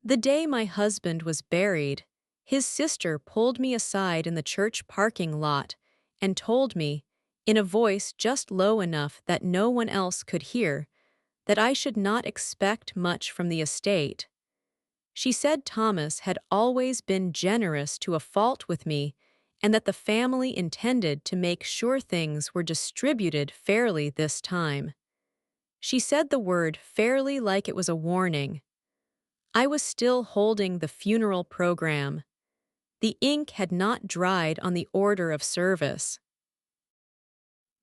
The day my husband was buried, his sister pulled me aside in the church parking lot and told me, in a voice just low enough that no one else could hear, that I should not expect much from the estate. She said Thomas had always been generous to a fault with me, and that the family intended to make sure things were distributed fairly this time. She said the word fairly like it was a warning. I was still holding the funeral program. The ink had not dried on the order of service.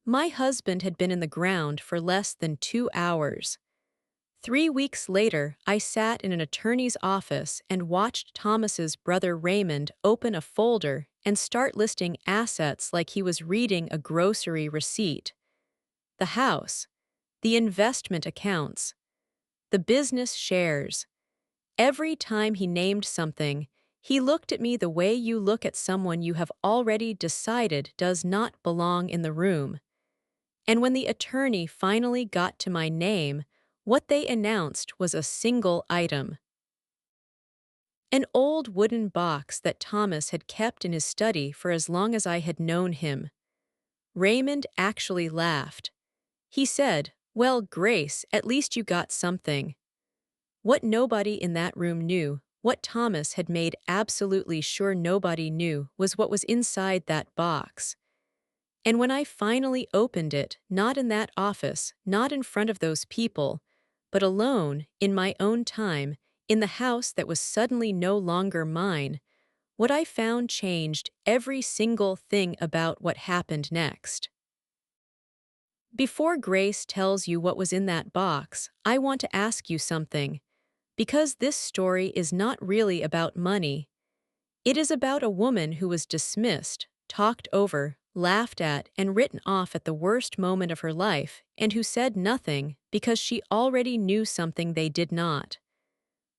My husband had been in the ground for less than 2 hours. 3 weeks later, I sat in an attorney's office and watched Thomas's brother Raymond open a folder and start listing assets like he was reading a grocery receipt. The house, the investment accounts, the business shares. Every time he named something, he looked at me the way you look at someone you have already decided does not belong in the room. And when the attorney finally got to my name, what they announced was a single item. An old wooden box that Thomas had kept in his study for as long as I had known him. Raymond actually laughed. He said, "Well, Grace, at least you got something." What nobody in that room knew, what Thomas had made absolutely sure nobody knew, was what was inside that box. And when I finally opened it, not in that office, not in front of those people, but alone, in my own time, in the house that was suddenly no longer mine, what I found changed every single thing about what happened next. Before Grace tells you what was in that box, I want to ask you something. Because this story is not really about money. It is about a woman who was dismissed, talked over, laughed at, and written off at the worst moment of her life, and who said nothing because she already knew something they did not.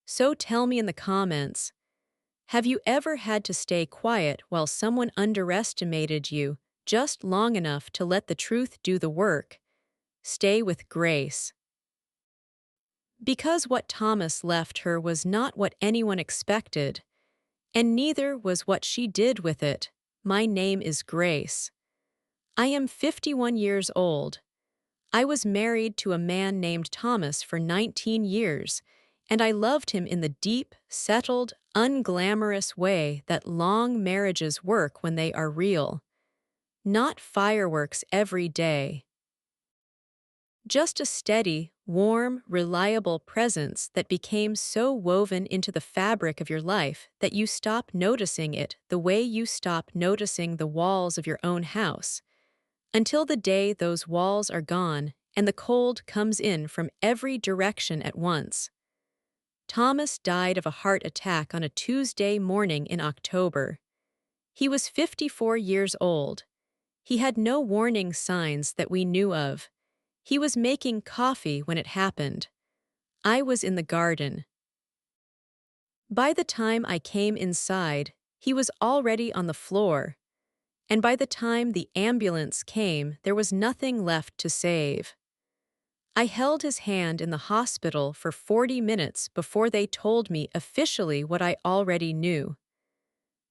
So tell me in the comments, have you ever had to stay quiet while someone underestimated you just long enough to let the truth do the work? Stay with Grace. Because what Thomas left her was not what anyone expected, and neither was what she did with it. My name is Grace. I am 51 years old. I was married to a man named Thomas for 19 years, and I loved him in the deep, settled, unglamorous way that long marriages work when they are real. Not fireworks every day. Just a steady, warm, reliable presence that became so woven into the fabric of your life that you stop noticing it the way you stop noticing the walls of your own house, until the day those walls are gone and the cold comes in from every direction at once. Thomas died of a heart attack on a Tuesday morning in October. He was 54 years old. He had no warning signs that we knew of. He was making coffee when it happened. I was in the garden. By the time I came inside, he was already on the floor. And by the time the ambulance came, there was nothing left to save. I held his hand in the hospital for 40 minutes before they told me officially what I already knew.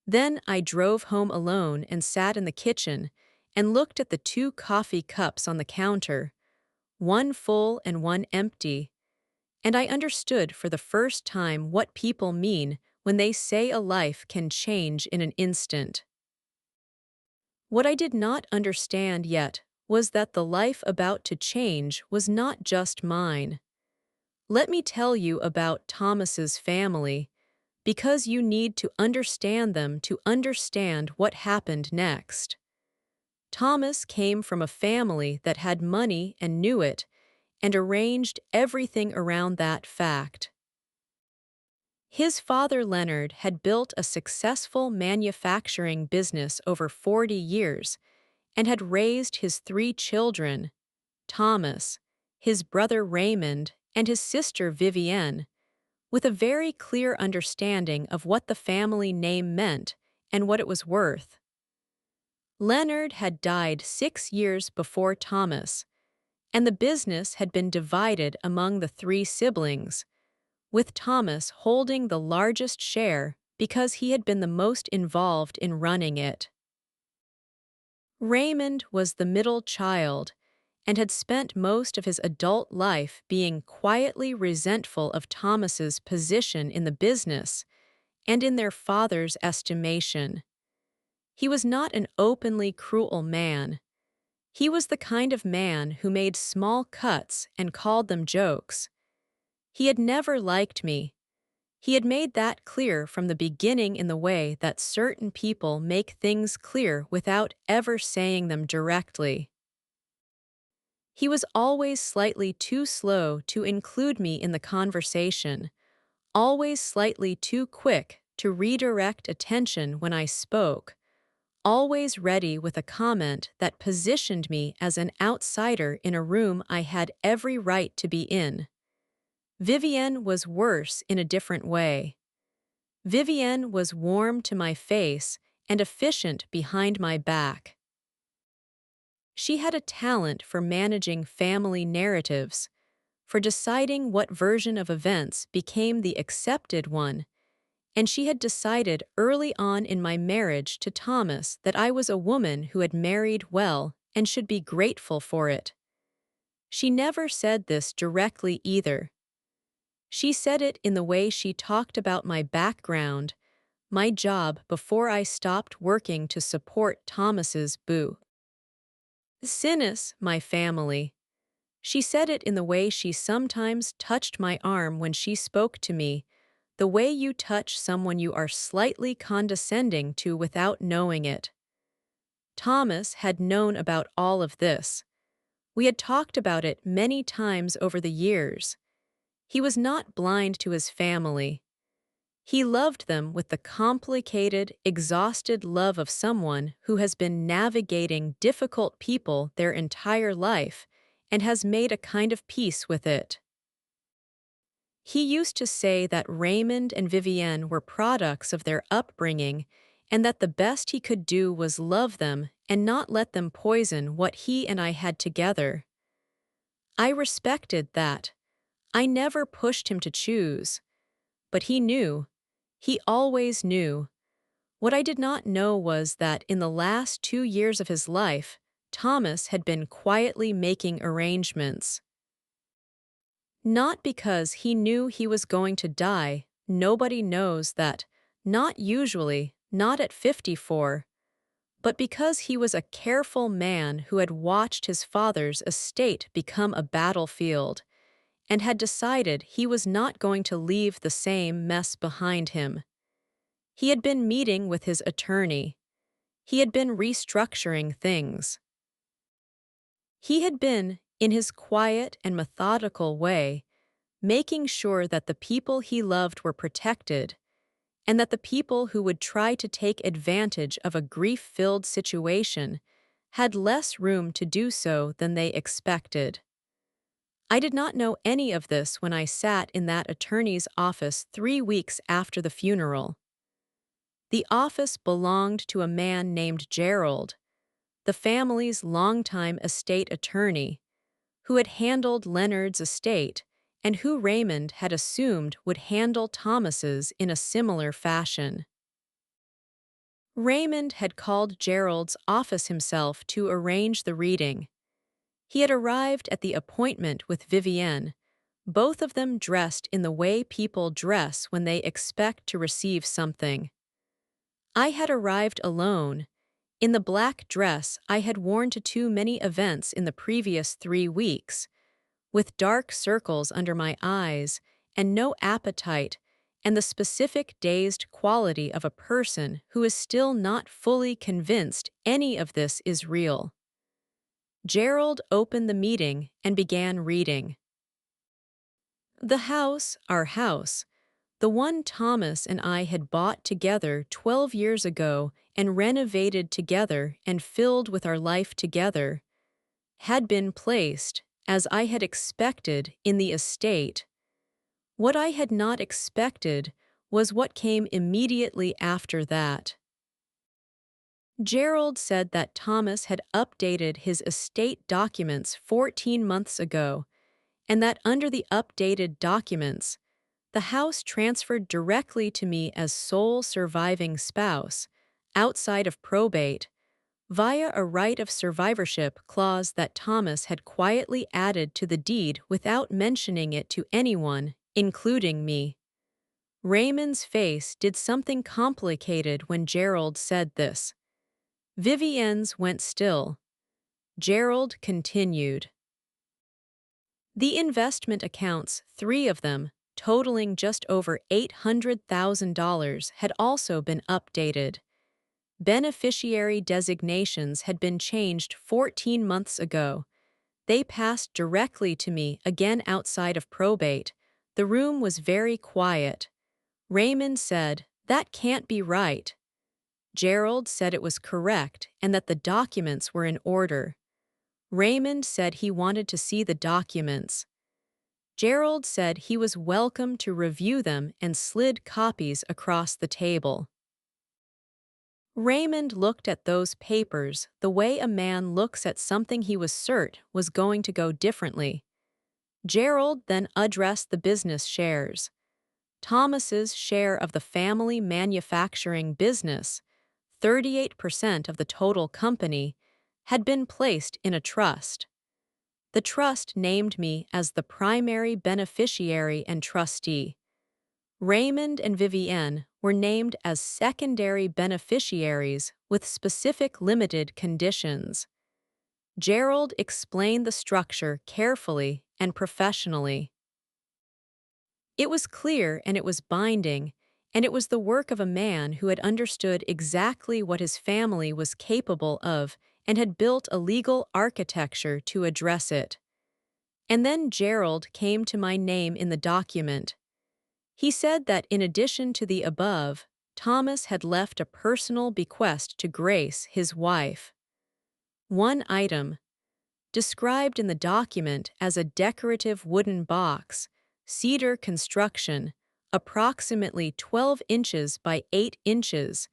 Then I drove home alone and sat in the kitchen and looked at the 2 coffee cups on the counter, one full and one empty, and I understood for the first time what people mean when they say a life can change in an instant. What I did not understand yet was that the life about to change was not just mine. Let me tell you about Thomas's family, because you need to understand them to understand what happened next. Thomas came from a family that had money and knew it, and arranged everything around that fact. His father Leonard had built a successful manufacturing business over 40 years and had raised his 3 children, Thomas, his brother Raymond, and his sister Vivienne, with a very clear understanding of what the family name meant and what it was worth. Leonard had died 6 years before Thomas, and the business had been divided among the 3 siblings, with Thomas holding the largest share because he had been the most involved in running it. Raymond was the middle child and had spent most of his adult life being quietly resentful of Thomas's position in the business and in their father's estimation. He was not an openly cruel man. He was the kind of man who made small cuts and called them jokes. He had never liked me. He had made that clear from the beginning in the way that certain people make things clear without ever saying them directly. He was always slightly too slow to include me in the conversation, always slightly too quick to redirect attention when I spoke, always ready with a comment that positioned me as an outsider in a room I had every right to be in. Vivienne was worse in a different way. Vivienne was warm to my face and efficient behind my back. She had a talent for managing family narratives, for deciding what version of events became the accepted one, and she had decided early on in my marriage to Thomas that I was a woman who had married well and should be grateful for it. She never said this directly either. She said it in the way she talked about my background, my job before I stopped working to support Thomas's boo. Sinis, my family. She said it in the way she sometimes touched my arm when she spoke to me, the way you touch someone you are slightly condescending to without knowing it. Thomas had known about all of this. We had talked about it many times over the years. He was not blind to his family. He loved them with the complicated, exhausted love of someone who has been navigating difficult people their entire life and has made a kind of peace with it. He used to say that Raymond and Vivienne were products of their upbringing and that the best he could do was love them and not let them poison what he and I had together. I respected that. I never pushed him to choose. But he knew. He always knew. What I did not know was that in the last 2 years of his life, Thomas had been quietly making arrangements. Not because he knew he was going to die, nobody knows that, not usually, not at 54, but because he was a careful man who had watched his father's estate become a battlefield, and had decided he was not going to leave the same mess behind him. He had been meeting with his attorney. He had been restructuring things. He had been, in his quiet and methodical way, making sure that the people he loved were protected, and that the people who would try to take advantage of a grief-filled situation had less room to do so than they expected. I did not know any of this when I sat in that attorney's office 3 weeks after the funeral. The office belonged to a man named Gerald, the family's longtime estate attorney, who had handled Leonard's estate and who Raymond had assumed would handle Thomas's in a similar fashion. Raymond had called Gerald's office himself to arrange the reading. He had arrived at the appointment with Vivienne, both of them dressed in the way people dress when they expect to receive something. I had arrived alone, in the black dress I had worn to too many events in the previous 3 weeks, with dark circles under my eyes and no appetite and the specific dazed quality of a person who is still not fully convinced any of this is real. Gerald opened the meeting and began reading. The house, our house, the one Thomas and I had bought together 12 years ago and renovated together and filled with our life together, had been placed, as I had expected, in the estate. What I had not expected was what came immediately after that. Gerald said that Thomas had updated his estate documents 14 months ago, and that under the updated documents, The house transferred directly to me as sole surviving spouse, outside of probate, via a right of survivorship clause that Thomas had quietly added to the deed without mentioning it to anyone, including me. Raymond's face did something complicated when Gerald said this. Vivienne's went still. Gerald continued. The investment accounts, 3 of them, totaling just over $800,000, had also been updated. Beneficiary designations had been changed 14 months ago. They passed directly to me, again outside of probate. The room was very quiet. Raymond said, "That can't be right." Gerald said it was correct and that the documents were in order. Raymond said he wanted to see the documents. Gerald said he was welcome to review them and slid copies across the table. Raymond looked at those papers the way a man looks at something he was certain was going to go differently. Gerald then addressed the business shares. Thomas's share of the family manufacturing business, 38% of the total company, had been placed in a trust. The trust named me as the primary beneficiary and trustee. Raymond and Vivienne were named as secondary beneficiaries with specific limited conditions. Gerald explained the structure carefully and professionally. It was clear and it was binding, and it was the work of a man who had understood exactly what his family was capable of and had built a legal architecture to address it. And then Gerald came to my name in the document. He said that in addition to the above, Thomas had left a personal bequest to Grace, his wife. One item, described in the document as a decorative wooden box, cedar construction, approximately 12 inches by 8 inches,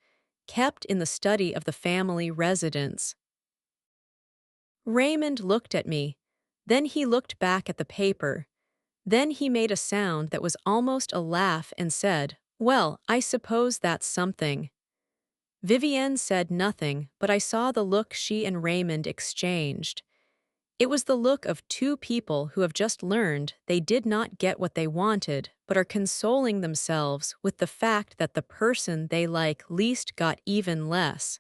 kept in the study of the family residence. Raymond looked at me, then he looked back at the paper. Then he made a sound that was almost a laugh and said, "Well, I suppose that's something." Vivienne said nothing, but I saw the look she and Raymond exchanged. It was the look of 2 people who have just learned they did not get what they wanted, but are consoling themselves with the fact that the person they like least got even less.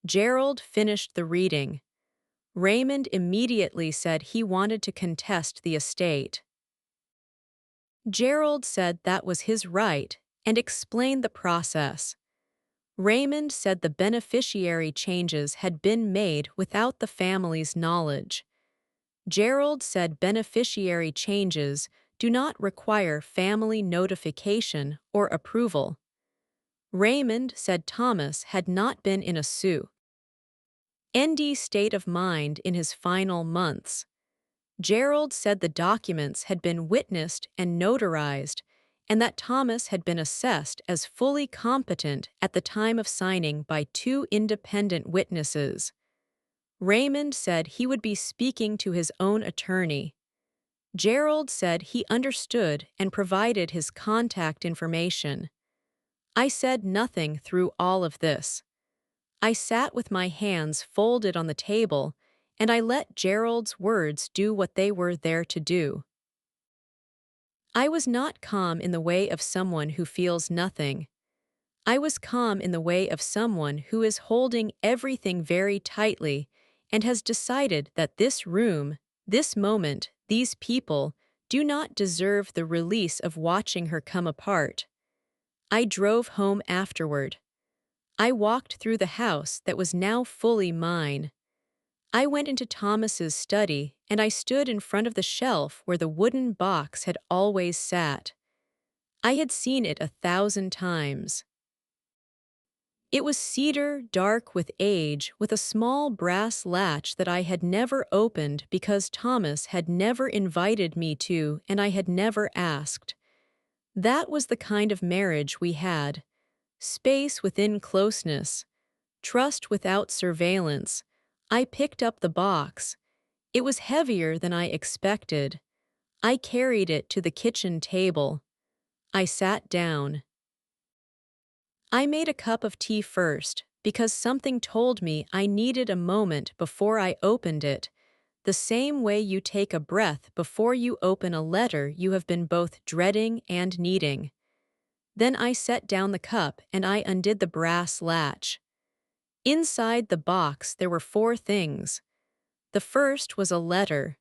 Gerald finished the reading. Raymond immediately said he wanted to contest the estate. Gerald said that was his right and explained the process. Raymond said the beneficiary changes had been made without the family's knowledge. Gerald said beneficiary changes do not require family notification or approval. Raymond said Thomas had not been in a ND state of mind in his final months. Gerald said the documents had been witnessed and notarized, and that Thomas had been assessed as fully competent at the time of signing by 2 independent witnesses. Raymond said he would be speaking to his own attorney. Gerald said he understood and provided his contact information. I said nothing through all of this. I sat with my hands folded on the table, and I let Gerald's words do what they were there to do. I was not calm in the way of someone who feels nothing. I was calm in the way of someone who is holding everything very tightly and has decided that this room, this moment, these people, do not deserve the release of watching her come apart. I drove home afterward. I walked through the house that was now fully mine. I went into Thomas's study and I stood in front of the shelf where the wooden box had always sat. I had seen it 1,000 times. It was cedar, dark with age, with a small brass latch that I had never opened because Thomas had never invited me to and I had never asked. That was the kind of marriage we had. Space within closeness. Trust without surveillance. I picked up the box. It was heavier than I expected. I carried it to the kitchen table. I sat down. I made a cup of tea first, because something told me I needed a moment before I opened it, the same way you take a breath before you open a letter you have been both dreading and needing. Then I set down the cup and I undid the brass latch. Inside the box there were 4 things. The first was a letter,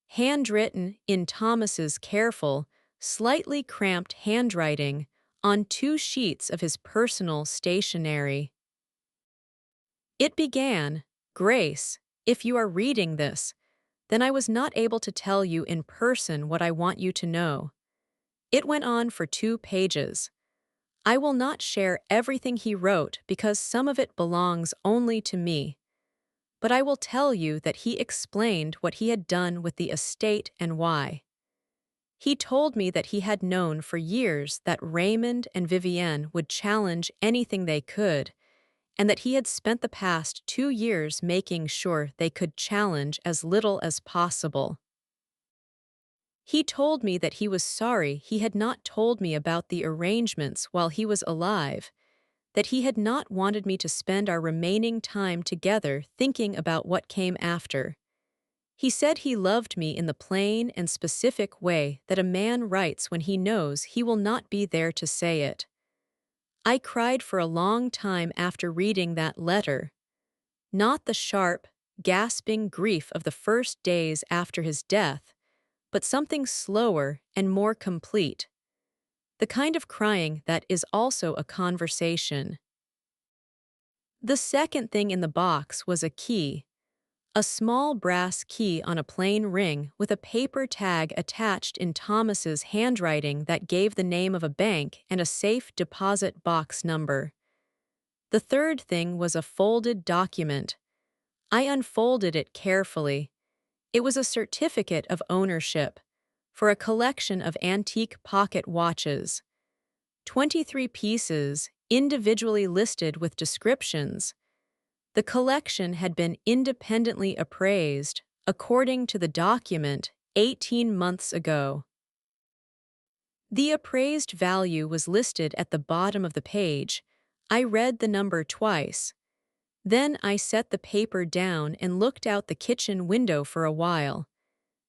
handwritten in Thomas's careful, slightly cramped handwriting on 2 sheets of his personal stationery. It began, "Grace, if you are reading this, then I was not able to tell you in person what I want you to know." It went on for 2 pages. I will not share everything he wrote because some of it belongs only to me. But I will tell you that he explained what he had done with the estate and why. He told me that he had known for years that Raymond and Vivienne would challenge anything they could, and that he had spent the past 2 years making sure they could challenge as little as possible. He told me that he was sorry he had not told me about the arrangements while he was alive, that he had not wanted me to spend our remaining time together thinking about what came after. He said he loved me in the plain and specific way that a man writes when he knows he will not be there to say it. I cried for a long time after reading that letter. Not the sharp, gasping grief of the first days after his death, but something slower and more complete. The kind of crying that is also a conversation. The second thing in the box was a key. A small brass key on a plain ring with a paper tag attached in Thomas's handwriting that gave the name of a bank and a safe deposit box number. The third thing was a folded document. I unfolded it carefully. It was a certificate of ownership for a collection of antique pocket watches. 23 pieces, individually listed with descriptions. The collection had been independently appraised, according to the document, 18 months ago. The appraised value was listed at the bottom of the page. I read the number twice. Then I set the paper down and looked out the kitchen window for a while.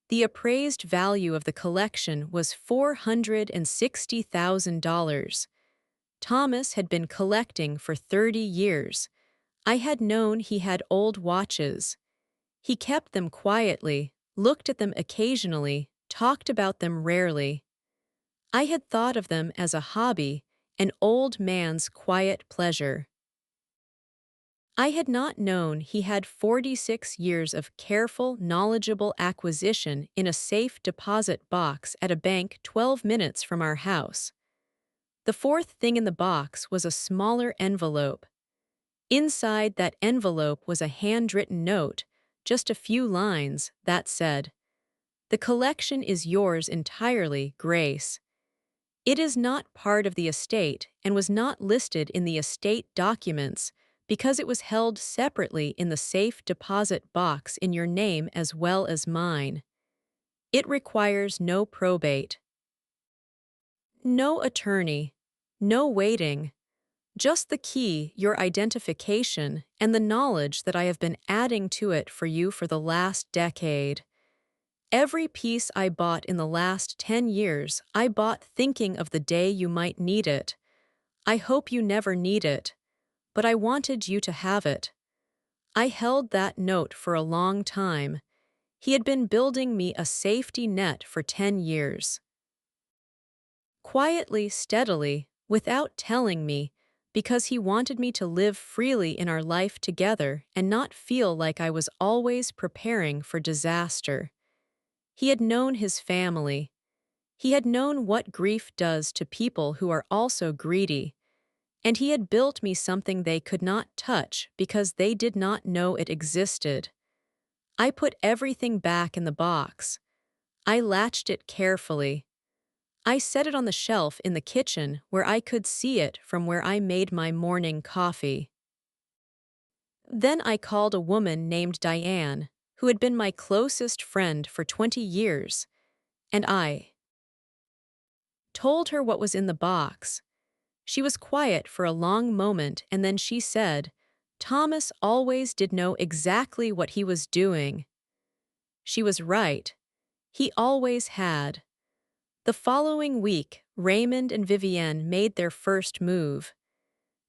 The appraised value of the collection was $460,000. Thomas had been collecting for 30 years. I had known he had old watches. He kept them quietly, looked at them occasionally, talked about them rarely. I had thought of them as a hobby, an old man's quiet pleasure. I had not known he had 46 years of careful, knowledgeable acquisition in a safe deposit box at a bank 12 minutes from our house. The fourth thing in the box was a smaller envelope. Inside that envelope was a handwritten note, just a few lines, that said, "The collection is yours entirely, Grace." It is not part of the estate and was not listed in the estate documents because it was held separately in the safe deposit box in your name as well as mine. It requires no probate, no attorney, no waiting. Just the key, your identification, and the knowledge that I have been adding to it for you for the last decade. Every piece I bought in the last 10 years, I bought thinking of the day you might need it. I hope you never need it, but I wanted you to have it. I held that note for a long time. He had been building me a safety net for 10 years. Quietly, steadily, without telling me, because he wanted me to live freely in our life together and not feel like I was always preparing for disaster. He had known his family. He had known what grief does to people who are also greedy, and he had built me something they could not touch because they did not know it existed. I put everything back in the box. I latched it carefully. I set it on the shelf in the kitchen where I could see it from where I made my morning coffee. Then I called a woman named Diane, who had been my closest friend for 20 years, and I told her what was in the box. She was quiet for a long moment and then she said, "Thomas always did know exactly what he was doing." She was right. He always had. The following week, Raymond and Vivienne made their first move.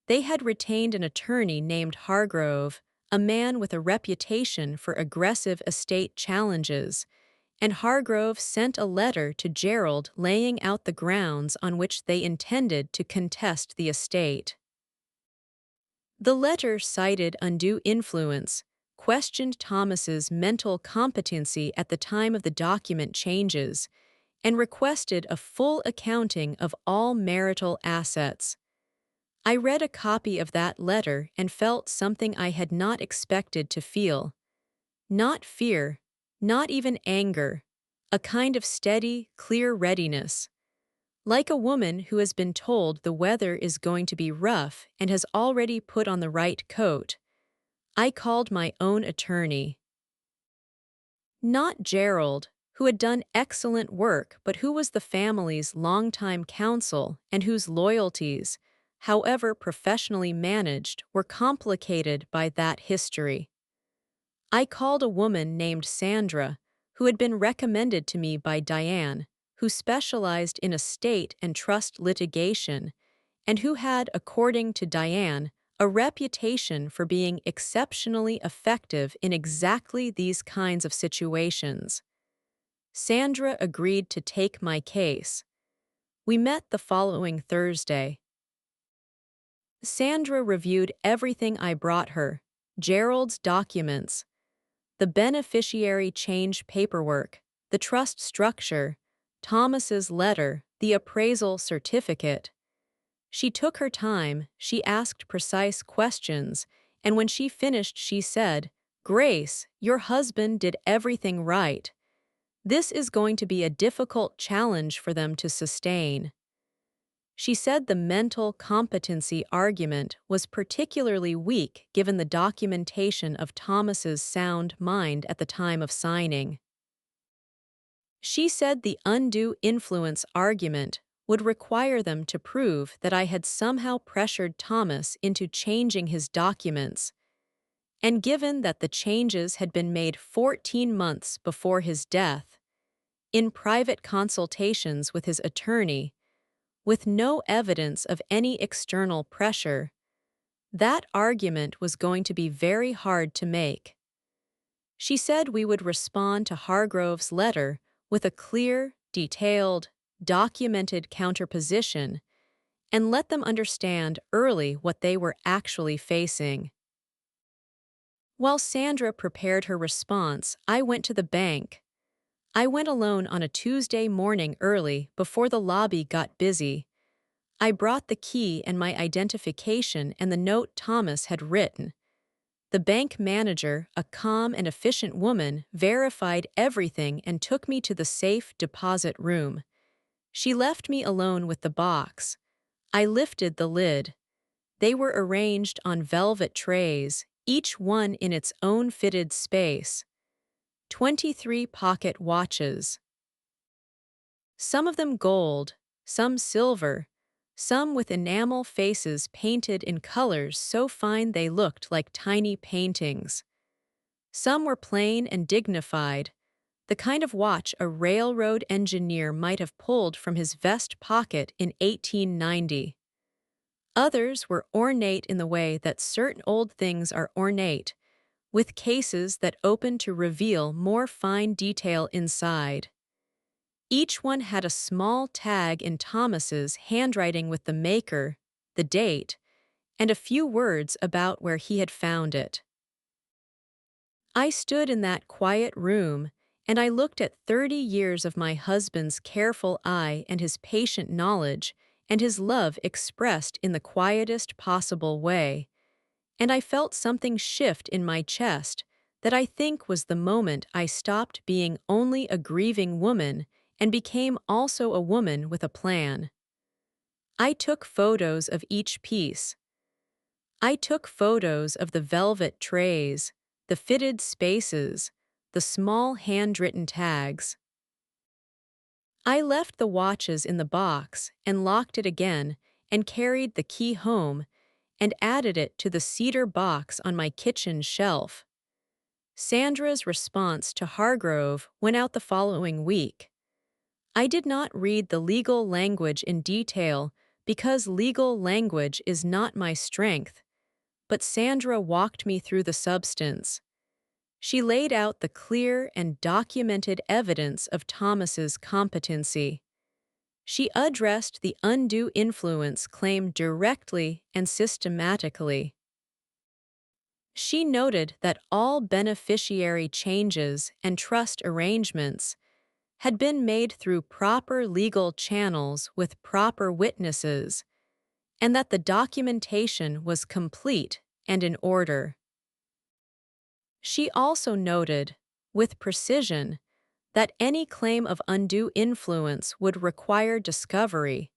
They had retained an attorney named Hargrove, a man with a reputation for aggressive estate challenges, and Hargrove sent a letter to Gerald laying out the grounds on which they intended to contest the estate. The letter cited undue influence, questioned Thomas's mental competency at the time of the document changes, and requested a full accounting of all marital assets. I read a copy of that letter and felt something I had not expected to feel. Not fear, not even anger, a kind of steady, clear readiness. Like a woman who has been told the weather is going to be rough and has already put on the right coat, I called my own attorney. Not Gerald, who had done excellent work but who was the family's longtime counsel and whose loyalties, however professionally managed, were complicated by that history. I called a woman named Sandra, who had been recommended to me by Diane, who specialized in estate and trust litigation, and who had, according to Diane, a reputation for being exceptionally effective in exactly these kinds of situations. Sandra agreed to take my case. We met the following Thursday. Sandra reviewed everything I brought her: Gerald's documents, the beneficiary change paperwork, the trust structure, Thomas's letter, the appraisal certificate. She took her time, she asked precise questions, and when she finished she said, "Grace, your husband did everything right. This is going to be a difficult challenge for them to sustain." She said the mental competency argument was particularly weak given the documentation of Thomas's sound mind at the time of signing. She said the undue influence argument would require them to prove that I had somehow pressured Thomas into changing his documents, and given that the changes had been made 14 months before his death, in private consultations with his attorney, with no evidence of any external pressure, that argument was going to be very hard to make. She said we would respond to Hargrove's letter with a clear, detailed, documented counterposition and let them understand early what they were actually facing. While Sandra prepared her response, I went to the bank. I went alone on a Tuesday morning early before the lobby got busy. I brought the key and my identification and the note Thomas had written. The bank manager, a calm and efficient woman, verified everything and took me to the safe deposit room. She left me alone with the box. I lifted the lid. They were arranged on velvet trays, each one in its own fitted space. 23 pocket watches. Some of them gold, some silver, some with enamel faces painted in colors so fine they looked like tiny paintings. Some were plain and dignified, the kind of watch a railroad engineer might have pulled from his vest pocket in 1890. Others were ornate in the way that certain old things are ornate, with cases that opened to reveal more fine detail inside. Each one had a small tag in Thomas's handwriting with the maker, the date, and a few words about where he had found it. I stood in that quiet room, and I looked at 30 years of my husband's careful eye and his patient knowledge and his love expressed in the quietest possible way, and I felt something shift in my chest that I think was the moment I stopped being only a grieving woman and became also a woman with a plan. I took photos of each piece. I took photos of the velvet trays, the fitted spaces, the small handwritten tags. I left the watches in the box and locked it again and carried the key home and added it to the cedar box on my kitchen shelf. Sandra's response to Hargrove went out the following week. I did not read the legal language in detail because legal language is not my strength, but Sandra walked me through the substance. She laid out the clear and documented evidence of Thomas's competency. She addressed the undue influence claim directly and systematically. She noted that all beneficiary changes and trust arrangements had been made through proper legal channels with proper witnesses, and that the documentation was complete and in order. She also noted, with precision, that any claim of undue influence would require discovery,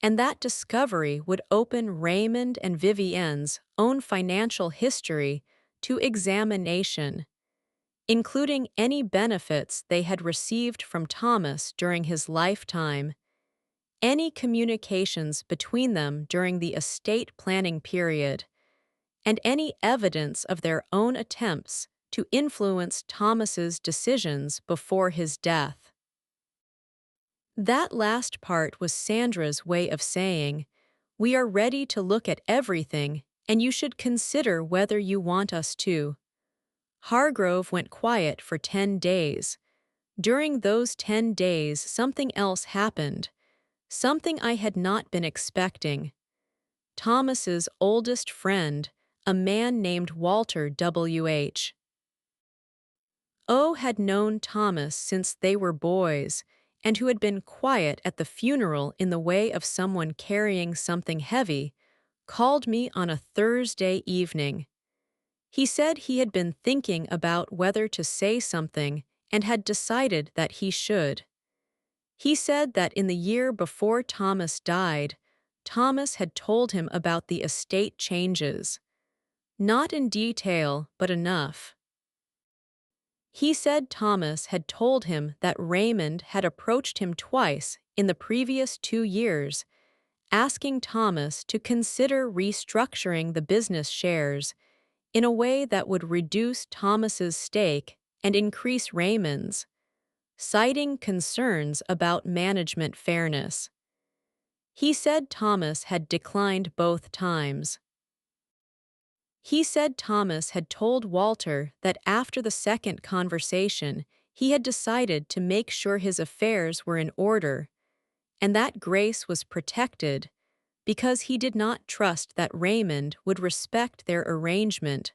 and that discovery would open Raymond and Vivienne's own financial history to examination, including any benefits they had received from Thomas during his lifetime, any communications between them during the estate planning period, and any evidence of their own attempts to influence Thomas's decisions before his death. That last part was Sandra's way of saying, "We are ready to look at everything, and you should consider whether you want us to." Hargrove went quiet for 10 days. During those 10 days, something else happened, something I had not been expecting. Thomas's oldest friend, a man named Walter W.H. O. had known Thomas since they were boys, and who had been quiet at the funeral in the way of someone carrying something heavy, called me on a Thursday evening. He said he had been thinking about whether to say something and had decided that he should. He said that in the year before Thomas died, Thomas had told him about the estate changes. Not in detail, but enough. He said Thomas had told him that Raymond had approached him twice in the previous 2 years, asking Thomas to consider restructuring the business shares in a way that would reduce Thomas's stake and increase Raymond's, citing concerns about management fairness. He said Thomas had declined both times. He said Thomas had told Walter that after the second conversation, he had decided to make sure his affairs were in order, and that Grace was protected because he did not trust that Raymond would respect their arrangement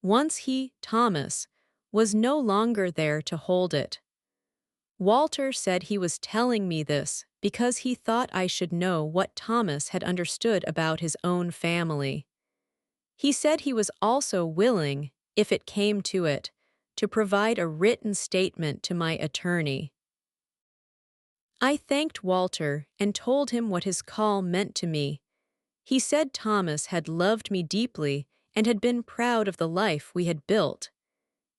once he, Thomas, was no longer there to hold it. Walter said he was telling me this because he thought I should know what Thomas had understood about his own family. He said he was also willing, if it came to it, to provide a written statement to my attorney. I thanked Walter and told him what his call meant to me. He said Thomas had loved me deeply and had been proud of the life we had built.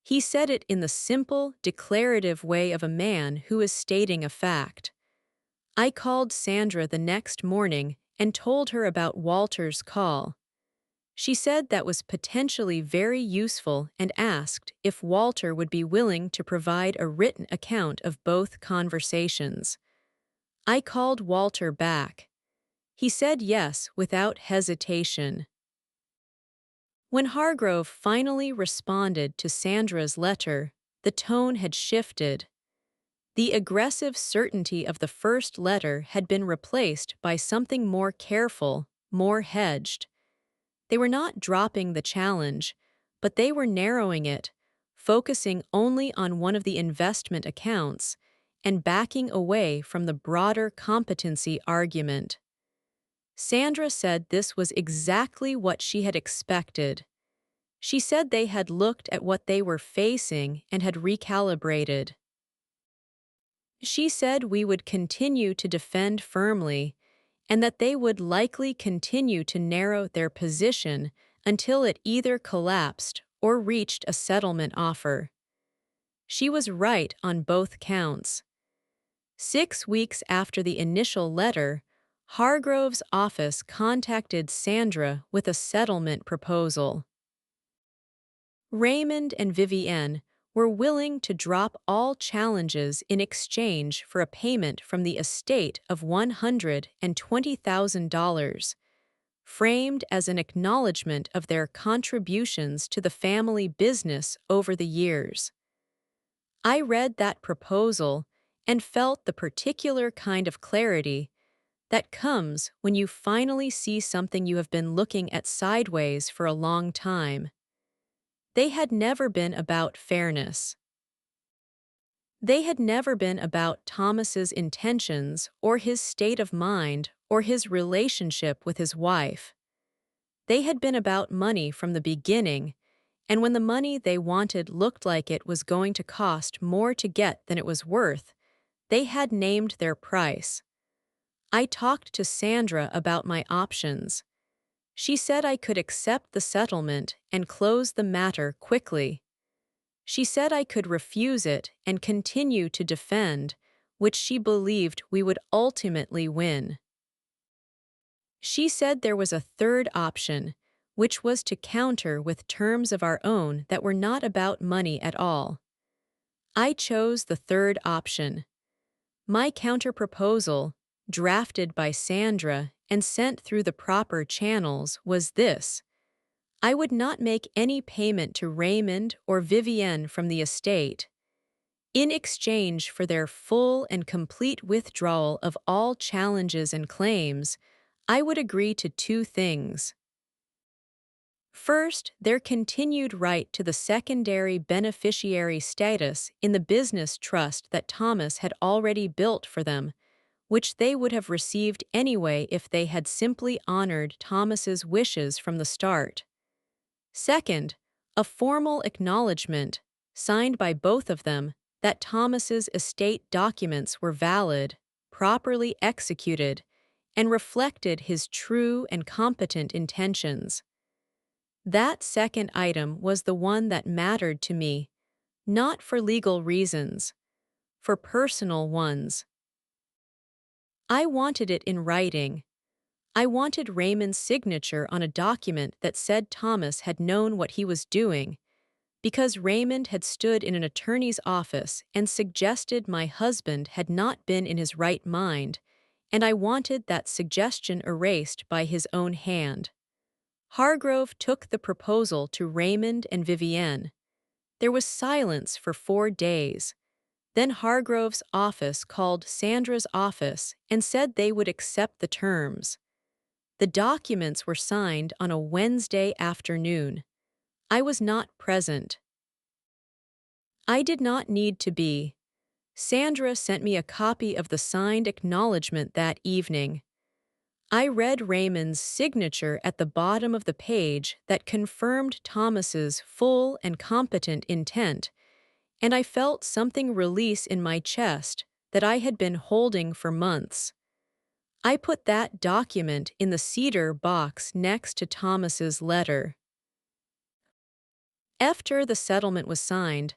He said it in the simple, declarative way of a man who is stating a fact. I called Sandra the next morning and told her about Walter's call. She said that was potentially very useful and asked if Walter would be willing to provide a written account of both conversations. I called Walter back. He said yes without hesitation. When Hargrove finally responded to Sandra's letter, the tone had shifted. The aggressive certainty of the first letter had been replaced by something more careful, more hedged. They were not dropping the challenge, but they were narrowing it, focusing only on one of the investment accounts and backing away from the broader competency argument. Sandra said this was exactly what she had expected. She said they had looked at what they were facing and had recalibrated. She said we would continue to defend firmly and that they would likely continue to narrow their position until it either collapsed or reached a settlement offer. She was right on both counts. 6 weeks after the initial letter, Hargrove's office contacted Sandra with a settlement proposal. Raymond and Vivienne were willing to drop all challenges in exchange for a payment from the estate of $120,000, framed as an acknowledgement of their contributions to the family business over the years. I read that proposal and felt the particular kind of clarity that comes when you finally see something you have been looking at sideways for a long time. They had never been about fairness. They had never been about Thomas's intentions or his state of mind or his relationship with his wife. They had been about money from the beginning, and when the money they wanted looked like it was going to cost more to get than it was worth, they had named their price. I talked to Sandra about my options. She said I could accept the settlement and close the matter quickly. She said I could refuse it and continue to defend, which she believed we would ultimately win. She said there was a third option, which was to counter with terms of our own that were not about money at all. I chose the third option. My counterproposal, drafted by Sandra and sent through the proper channels, was this: I would not make any payment to Raymond or Vivienne from the estate. In exchange for their full and complete withdrawal of all challenges and claims, I would agree to two things. First, their continued right to the secondary beneficiary status in the business trust that Thomas had already built for them, which they would have received anyway if they had simply honored Thomas's wishes from the start. Second, a formal acknowledgement, signed by both of them, that Thomas's estate documents were valid, properly executed, and reflected his true and competent intentions. That second item was the one that mattered to me, not for legal reasons, for personal ones. I wanted it in writing. I wanted Raymond's signature on a document that said Thomas had known what he was doing, because Raymond had stood in an attorney's office and suggested my husband had not been in his right mind, and I wanted that suggestion erased by his own hand. Hargrove took the proposal to Raymond and Vivienne. There was silence for 4 days. Then Hargrove's office called Sandra's office and said they would accept the terms. The documents were signed on a Wednesday afternoon. I was not present. I did not need to be. Sandra sent me a copy of the signed acknowledgement that evening. I read Raymond's signature at the bottom of the page that confirmed Thomas's full and competent intent, and I felt something release in my chest that I had been holding for months. I put that document in the cedar box next to Thomas's letter. After the settlement was signed,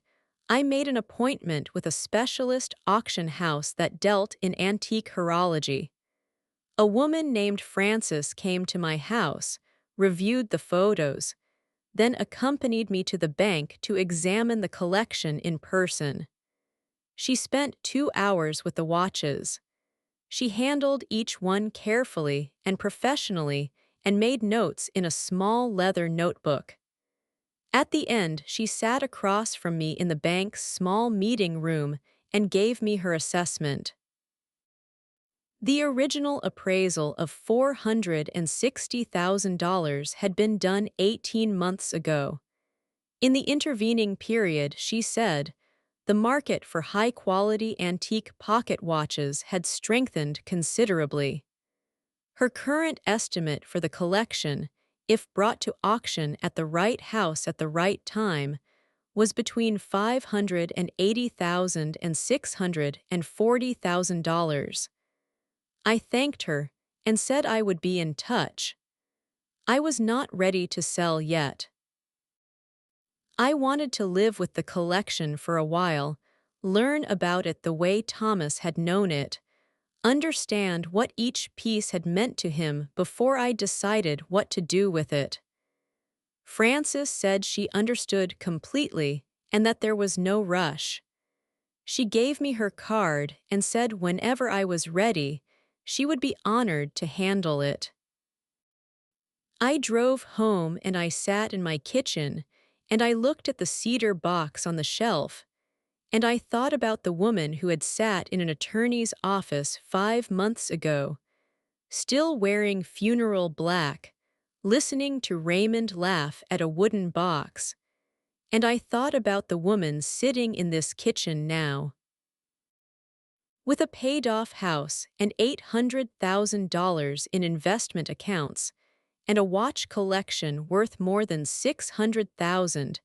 I made an appointment with a specialist auction house that dealt in antique horology. A woman named Frances came to my house, reviewed the photos, then accompanied me to the bank to examine the collection in person. She spent 2 hours with the watches. She handled each one carefully and professionally and made notes in a small leather notebook. At the end, she sat across from me in the bank's small meeting room and gave me her assessment. The original appraisal of $460,000 had been done 18 months ago. In the intervening period, she said, the market for high-quality antique pocket watches had strengthened considerably. Her current estimate for the collection, if brought to auction at the right house at the right time, was between $580,000 and $640,000. I thanked her and said I would be in touch. I was not ready to sell yet. I wanted to live with the collection for a while, learn about it the way Thomas had known it, understand what each piece had meant to him before I decided what to do with it. Frances said she understood completely and that there was no rush. She gave me her card and said whenever I was ready, she would be honored to handle it. I drove home and I sat in my kitchen and I looked at the cedar box on the shelf, and I thought about the woman who had sat in an attorney's office 5 months ago, still wearing funeral black, listening to Raymond laugh at a wooden box, and I thought about the woman sitting in this kitchen now. With a paid-off house and $800,000 in investment accounts, and a watch collection worth more than $600,000,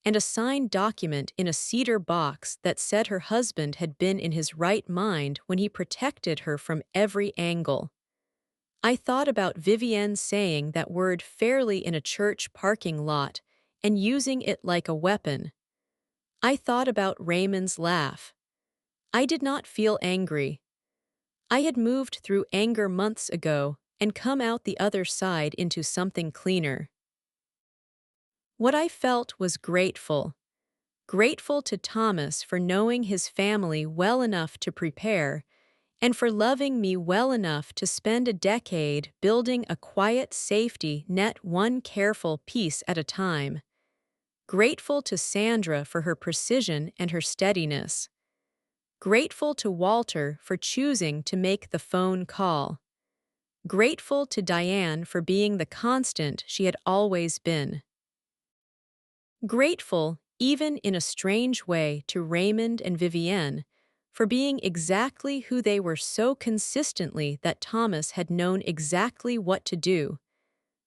and a signed document in a cedar box that said her husband had been in his right mind when he protected her from every angle. I thought about Vivienne saying that word fairly in a church parking lot and using it like a weapon. I thought about Raymond's laugh. I did not feel angry. I had moved through anger months ago and come out the other side into something cleaner. What I felt was grateful. Grateful to Thomas for knowing his family well enough to prepare, and for loving me well enough to spend a decade building a quiet safety net one careful piece at a time. Grateful to Sandra for her precision and her steadiness. Grateful to Walter for choosing to make the phone call. Grateful to Diane for being the constant she had always been. Grateful, even in a strange way, to Raymond and Vivienne for being exactly who they were so consistently that Thomas had known exactly what to do.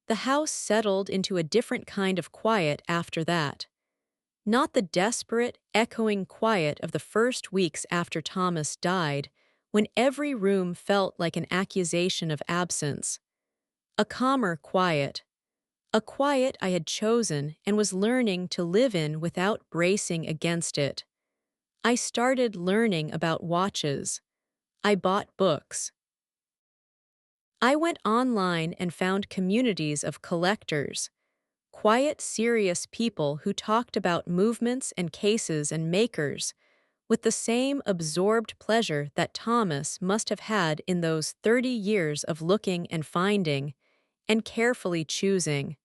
The house settled into a different kind of quiet after that. Not the desperate, echoing quiet of the first weeks after Thomas died, when every room felt like an accusation of absence. A calmer quiet. A quiet I had chosen and was learning to live in without bracing against it. I started learning about watches. I bought books. I went online and found communities of collectors, quiet, serious people who talked about movements and cases and makers, with the same absorbed pleasure that Thomas must have had in those 30 years of looking and finding, and carefully choosing.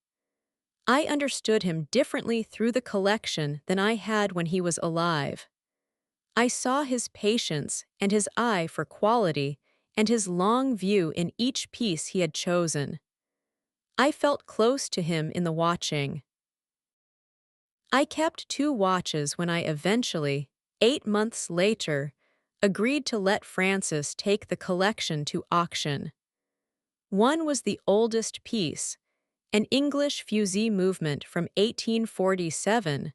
I understood him differently through the collection than I had when he was alive. I saw his patience and his eye for quality and his long view in each piece he had chosen. I felt close to him in the watching. I kept 2 watches when I eventually, 8 months later, agreed to let Frances take the collection to auction. One was the oldest piece, an English fusee movement from 1847,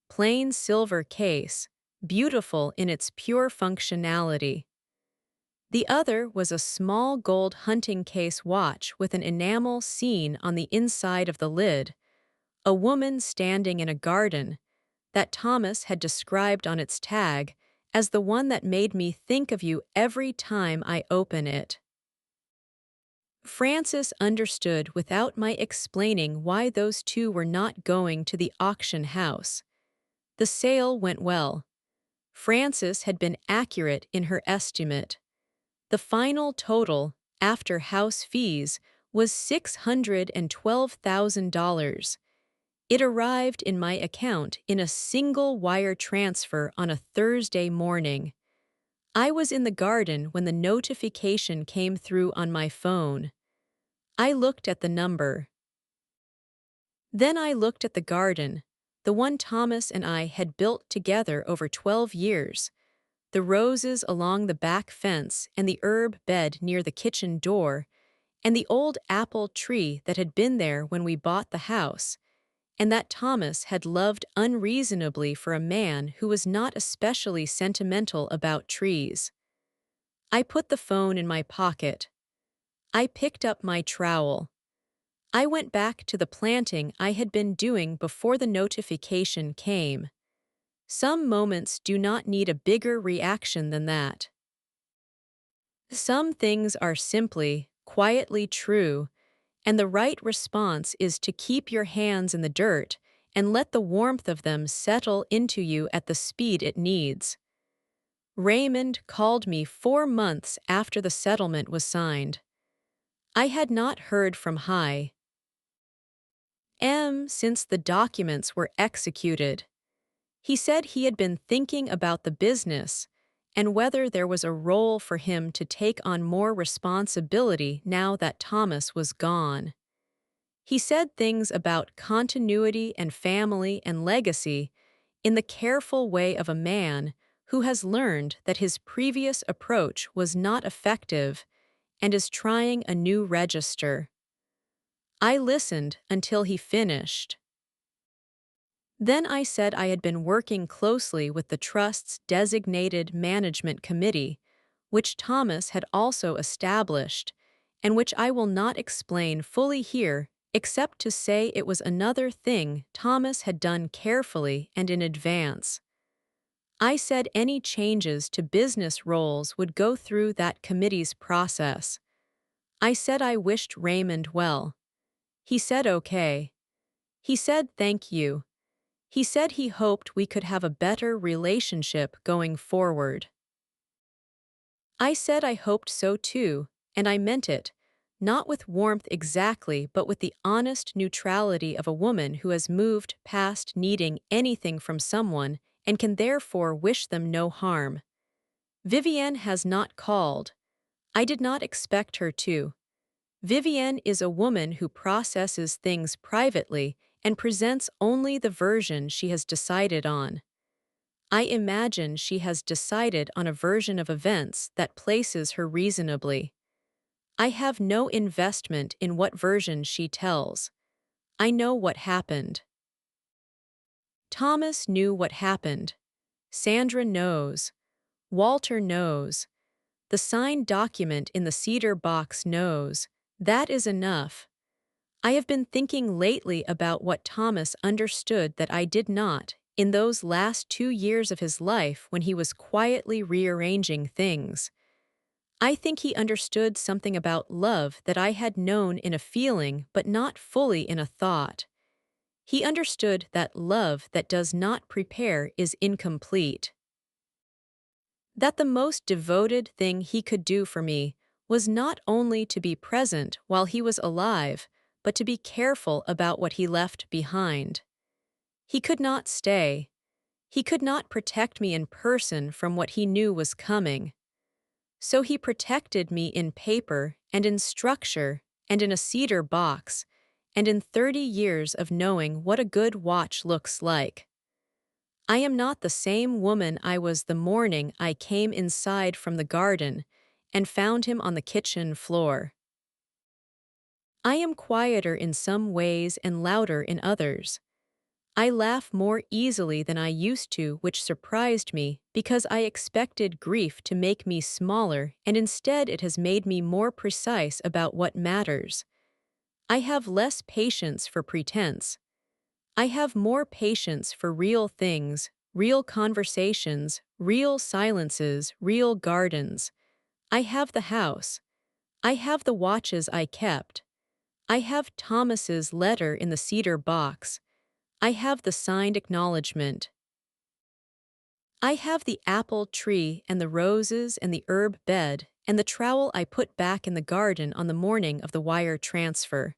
plain silver case, beautiful in its pure functionality. The other was a small gold hunting case watch with an enamel scene on the inside of the lid, a woman standing in a garden, that Thomas had described on its tag as the one that made me think of you every time I open it. Frances understood without my explaining why those 2 were not going to the auction house. The sale went well. Frances had been accurate in her estimate. The final total, after house fees, was $612,000. It arrived in my account in a single wire transfer on a Thursday morning. I was in the garden when the notification came through on my phone. I looked at the number. Then I looked at the garden, the one Thomas and I had built together over 12 years, the roses along the back fence and the herb bed near the kitchen door, and the old apple tree that had been there when we bought the house, and that Thomas had loved unreasonably for a man who was not especially sentimental about trees. I put the phone in my pocket. I picked up my trowel. I went back to the planting I had been doing before the notification came. Some moments do not need a bigger reaction than that. Some things are simply, quietly true, and the right response is to keep your hands in the dirt and let the warmth of them settle into you at the speed it needs. Raymond called me 4 months after the settlement was signed. I had not heard from High M since the documents were executed. He said he had been thinking about the business and whether there was a role for him to take on more responsibility now that Thomas was gone. He said things about continuity and family and legacy in the careful way of a man who has learned that his previous approach was not effective and is trying a new register. I listened until he finished. Then I said I had been working closely with the Trust's designated management committee, which Thomas had also established, and which I will not explain fully here except to say it was another thing Thomas had done carefully and in advance. I said any changes to business roles would go through that committee's process. I said I wished Raymond well. He said okay. He said thank you. He said he hoped we could have a better relationship going forward. I said I hoped so too, and I meant it, not with warmth exactly, but with the honest neutrality of a woman who has moved past needing anything from someone and can therefore wish them no harm. Vivienne has not called. I did not expect her to. Vivienne is a woman who processes things privately and presents only the version she has decided on. I imagine she has decided on a version of events that places her reasonably. I have no investment in what version she tells. I know what happened. Thomas knew what happened. Sandra knows. Walter knows. The signed document in the cedar box knows. That is enough. I have been thinking lately about what Thomas understood that I did not, in those last 2 years of his life when he was quietly rearranging things. I think he understood something about love that I had known in a feeling but not fully in a thought. He understood that love that does not prepare is incomplete. That the most devoted thing he could do for me was not only to be present while he was alive, but to be careful about what he left behind. He could not stay. He could not protect me in person from what he knew was coming. So he protected me in paper and in structure and in a cedar box and in 30 years of knowing what a good watch looks like. I am not the same woman I was the morning I came inside from the garden and found him on the kitchen floor. I am quieter in some ways and louder in others. I laugh more easily than I used to, which surprised me because I expected grief to make me smaller, and instead it has made me more precise about what matters. I have less patience for pretense. I have more patience for real things, real conversations, real silences, real gardens. I have the house. I have the watches I kept. I have Thomas's letter in the cedar box. I have the signed acknowledgement. I have the apple tree and the roses and the herb bed and the trowel I put back in the garden on the morning of the wire transfer.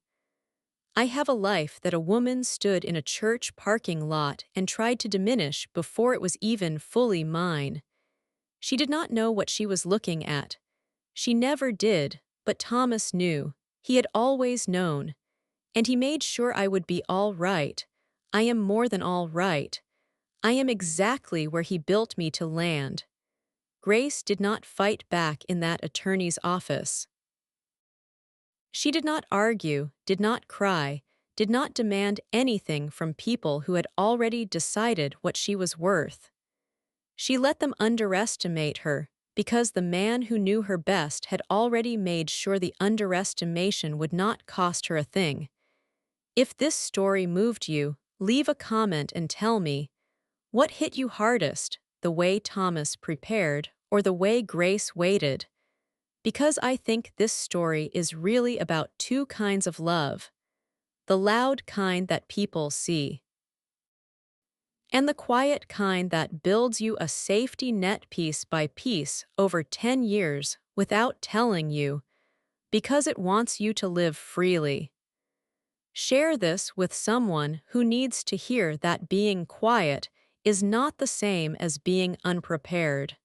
I have a life that a woman stood in a church parking lot and tried to diminish before it was even fully mine. She did not know what she was looking at. She never did, but Thomas knew. He had always known. And he made sure I would be all right. I am more than all right. I am exactly where he built me to land. Grace did not fight back in that attorney's office. She did not argue, did not cry, did not demand anything from people who had already decided what she was worth. She let them underestimate her because the man who knew her best had already made sure the underestimation would not cost her a thing. If this story moved you, leave a comment and tell me, What hit you hardest, the way Thomas prepared or the way Grace waited? Because I think this story is really about two kinds of love: the loud kind that people see, and the quiet kind that builds you a safety net piece by piece over 10 years without telling you, because it wants you to live freely. Share this with someone who needs to hear that being quiet is not the same as being unprepared.